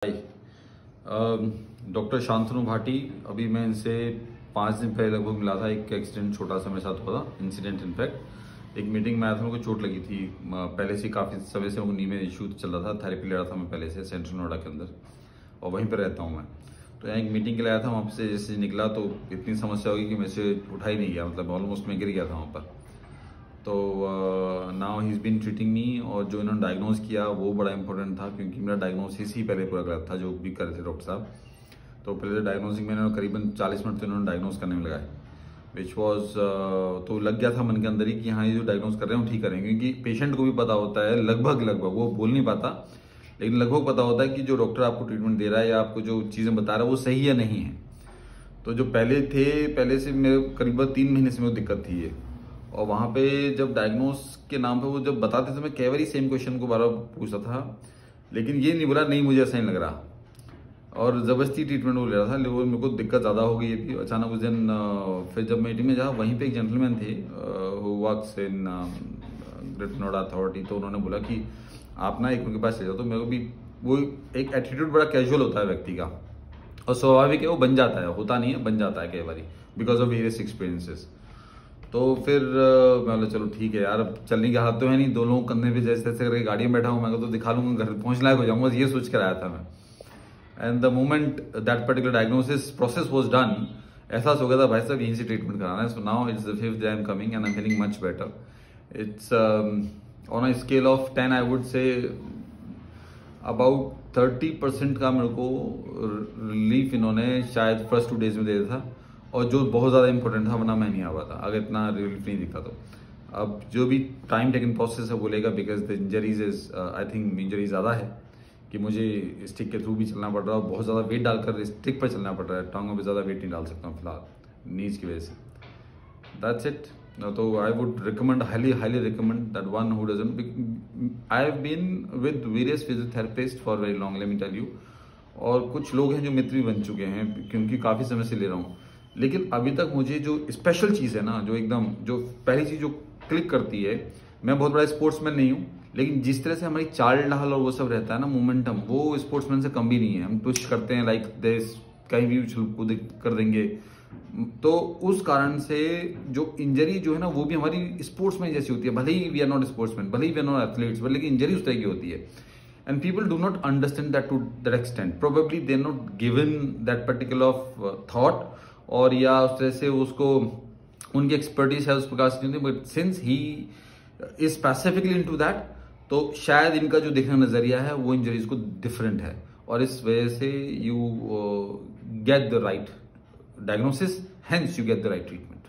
हाय, doctor Shantanu Bhati. अभी मैं इनसे 5 दिन पहले लगभग मिला था। एक एक्सीडेंट छोटा सा मेरे साथ हुआ था, इंसिडेंट इनफैक्ट। एक मीटिंग में आया था, मेरे को चोट लगी थी। पहले से काफ़ी समय से नी में इशू चल रहा था। थेरेपी ले रहा था मैं पहले से सेंट्रल नोएडा के अंदर, और वहीं पर रहता हूँ मैं। तो यहाँ एक मीटिंग के लिए आया था, वहाँ से जैसे निकला तो इतनी समस्या होगी कि मेरे से उठा ही नहीं गया, मतलब ऑलमोस्ट मैं गिर गया था वहाँ पर। तो now he is been treating me, और जो इन्होंने डायग्नोज किया वो बड़ा इंपॉर्टेंट था, क्योंकि मेरा डायग्नोसिस ही पहले पूरा गलत था जो भी कर रहे थे डॉक्टर साहब। तो पहले डायग्नोसिंग में इन्होंने करीबन 40 मिनट तो इन्होंने डायग्नोज करने में लगाए, विच वॉज तो लग गया था मन के अंदर ही कि हाँ, ये जो डायग्नोज कर रहे हैं वो ठीक करेंगे। क्योंकि पेशेंट को भी पता होता है लगभग वो बोल नहीं पाता, लेकिन लगभग पता होता है कि जो डॉक्टर आपको ट्रीटमेंट दे रहा है या आपको जो चीज़ें बता रहा है वो सही या नहीं है। तो जो पहले से मेरे करीबन 3 महीने से मेरे को दिक्कत थी ये। और वहाँ पे जब डायग्नोस के नाम पे वो जब बताते थे, मैं कई बार सेम क्वेश्चन को बार बार पूछता था, लेकिन ये नहीं बोला, नहीं मुझे ऐसा नहीं लग रहा, और ज़बरदस्ती ट्रीटमेंट वो ले रहा था। लेकिन मेरे को दिक्कत ज़्यादा हो गई थी अचानक उस दिन। फिर जब मीटिंग में जहाँ वहीं पे एक जेंटलमैन थे who works in greater Noida authority, तो उन्होंने बोला कि आप ना एक उनके पास ले जाओ। तो मेरे को भी वो एक एटीट्यूड बड़ा कैजुअल होता है व्यक्ति का, और स्वाभाविक है वो बन जाता है, होता नहीं है, बन जाता है कई बार बिकॉज ऑफ वेरियस एक्सपीरियंसेस। तो फिर मैं बोला चलो ठीक है यार, अब चलने की हालत तो है नहीं, दो लोगों कंधे पे जैसे तैसे करके गाड़ी में बैठा हूँ मैं, तो दिखा लूंगा, घर पहुंच लायक हो जाऊंगा, ये सोच कर आया था मैं। And the moment that particular diagnosis process was done, एहसास हो गया था भाई साहब यहीं से ट्रीटमेंट कराना है। So now it's the 5th day I am coming and I am feeling much better. It's on a scale of 10 I would say about 30% का मेरे को रिलीफ इन्होंने शायद फर्स्ट 2 डेज में दे दिया था, और जो बहुत ज़्यादा इंपॉर्टेंट था, वरना मैं नहीं आ पाता अगर इतना रिलीफ नहीं दिखता तो। अब जो भी टाइम टेकन प्रोसेस है बोलेगा, because the injuries is I think injury ज़्यादा है कि मुझे स्टिक के थ्रू भी चलना पड़ रहा है, बहुत ज़्यादा वेट डालकर स्टिक पर चलना पड़ रहा है। टांगों पे ज़्यादा वेट नहीं डाल सकता हूँ फिलहाल नीज की वजह से। That's it. तो I would recommend, highly recommend that one who doesn't. I have been with various physiotherapists for very long, let me tell you. और कुछ लोग हैं जो मित्र भी बन चुके हैं, क्योंकि काफ़ी समय से ले रहा हूँ। लेकिन अभी तक मुझे जो स्पेशल चीज़ है ना, जो एकदम जो पहली चीज़ जो क्लिक करती है, मैं बहुत बड़ा स्पोर्ट्समैन नहीं हूँ, लेकिन जिस तरह से हमारी चाल ढाल और वो सब रहता है ना, मोमेंटम, वो स्पोर्ट्समैन से कम भी नहीं है। हम पुश करते हैं लाइक दिस, कहीं भी उछल कूद कर देंगे। तो उस कारण से जो इंजरी जो है ना, वो भी हमारी स्पोर्ट्समैन जैसी होती है। भले ही वी आर नॉट स्पोर्ट्समैन, भले ही we are not athletes, but लेकिन इंजरी उस तरह की होती है। And people do not understand that to that extent. Probably they're not given that particular of thought, और या उस तरह से उसको उनकी एक्सपर्टीज है उस प्रकार से नहीं होती। But since he is specifically into that, तो शायद इनका जो देखने का नजरिया है वो इंजरीज को डिफरेंट है, और इस वजह से you get the right diagnosis, hence you get the right treatment.